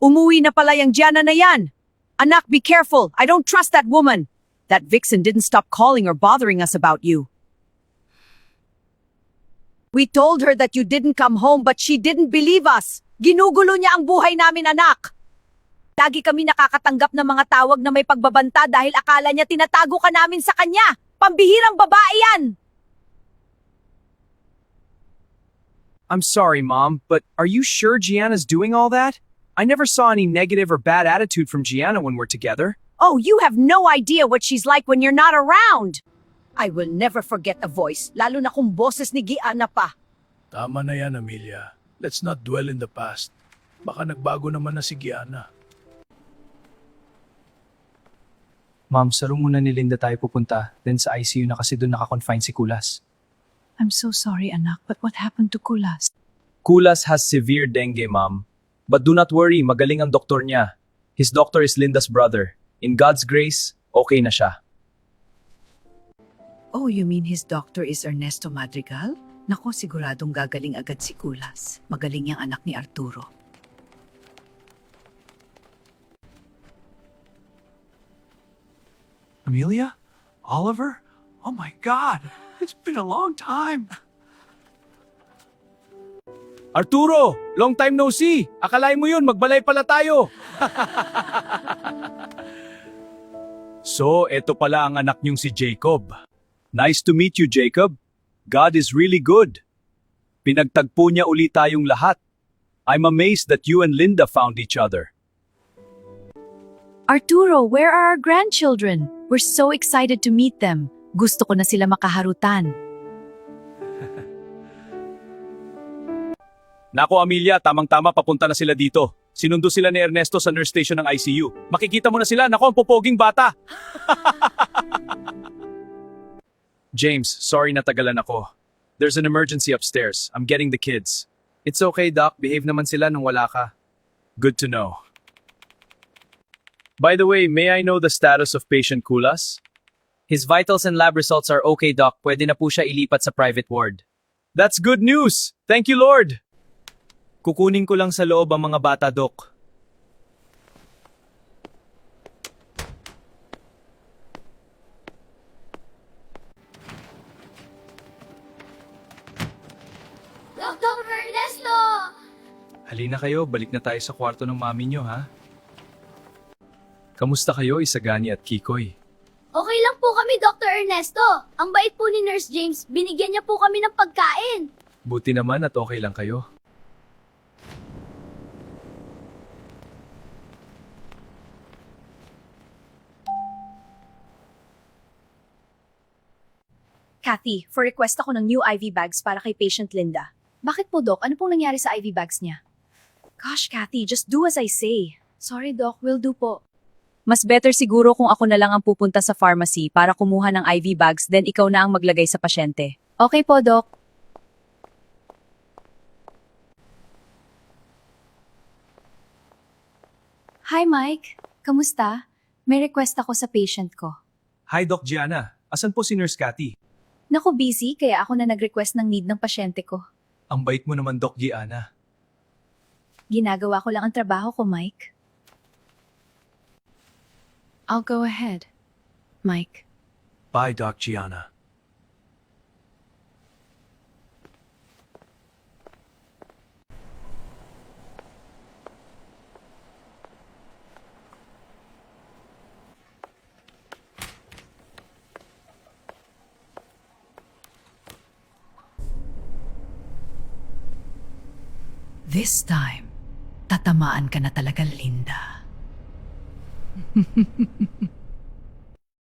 Umuwi na pala yung Gianna na yan. Anak, be careful. I don't trust that woman. That vixen didn't stop calling or bothering us about you. We told her that you didn't come home but she didn't believe us. Ginugulo niya ang buhay namin, anak. Lagi kami nakakatanggap ng mga tawag na may pagbabanta dahil akala niya tinatago ka namin sa kanya. Pambihirang babae yan! I'm sorry, Mom, but are you sure Gianna's doing all that? I never saw any negative or bad attitude from Gianna when we're together. Oh, you have no idea what she's like when you're not around. I will never forget a voice, lalo na kung boses ni Gianna pa. Tama na yan, Amelia. Let's not dwell in the past. Baka nagbago naman na si Gianna. Ma'am, sa room muna ni Linda tayo pupunta, then sa ICU na kasi doon naka-confine si Kulas. I'm so sorry, anak, but what happened to Kulas? Kulas has severe dengue, Ma'am. But do not worry, magaling ang doktor niya. His doctor is Linda's brother. In God's grace, okay na siya. Oh, you mean his doctor is Ernesto Madrigal? Nako, siguradong gagaling agad si Kulas. Magaling yung anak ni Arturo. Amelia? Oliver? Oh my God! It's been a long time! Arturo! Long time no see! Akalain mo yun, magbalay pala tayo! So, eto pala ang anak niyong si Jacob. Nice to meet you, Jacob. God is really good. Pinagtagpo niya uli tayong lahat. I'm amazed that you and Linda found each other. Arturo, where are our grandchildren? We're so excited to meet them. Gusto ko na sila makaharutan. Nako, Amelia, tamang-tama papunta na sila dito. Sinundo sila ni Ernesto sa nurse station ng ICU. Makikita mo na sila, nako, ang popoging bata. James, sorry na tagalan ako. There's an emergency upstairs. I'm getting the kids. It's okay, Doc. Behave naman sila nung wala ka. Good to know. By the way, may I know the status of patient Kulas? His vitals and lab results are okay, Doc. Pwede na po siya ilipat sa private ward. That's good news! Thank you, Lord! Kukunin ko lang sa loob ang mga bata, Doc. Dr. Ernesto! Halina kayo, balik na tayo sa kwarto ng mami nyo, ha? Kamusta kayo, Isagani at Kikoy? Okay lang po kami, Dr. Ernesto. Ang bait po ni Nurse James, binigyan niya po kami ng pagkain. Buti naman at okay lang kayo. Kathy, for request ako ng new IV bags para kay patient Linda. Bakit po, Doc? Ano pong nangyari sa IV bags niya? Gosh, Kathy, just do as I say. Sorry, Doc. Will do po. Mas better siguro kung ako na lang ang pupunta sa pharmacy para kumuha ng IV bags then ikaw na ang maglagay sa pasyente. Okay po, Doc. Hi, Mike. Kamusta? May request ako sa patient ko. Hi, Doc Gianna. Asan po si Nurse Cathy? Naku, busy, kaya ako na nag-request ng need ng pasyente ko. Ang bait mo naman, Doc Gianna. Ginagawa ko lang ang trabaho ko, Mike. I'll go ahead, Mike. Bye, Doc Gianna. This time, tatamaan ka na talaga, Linda.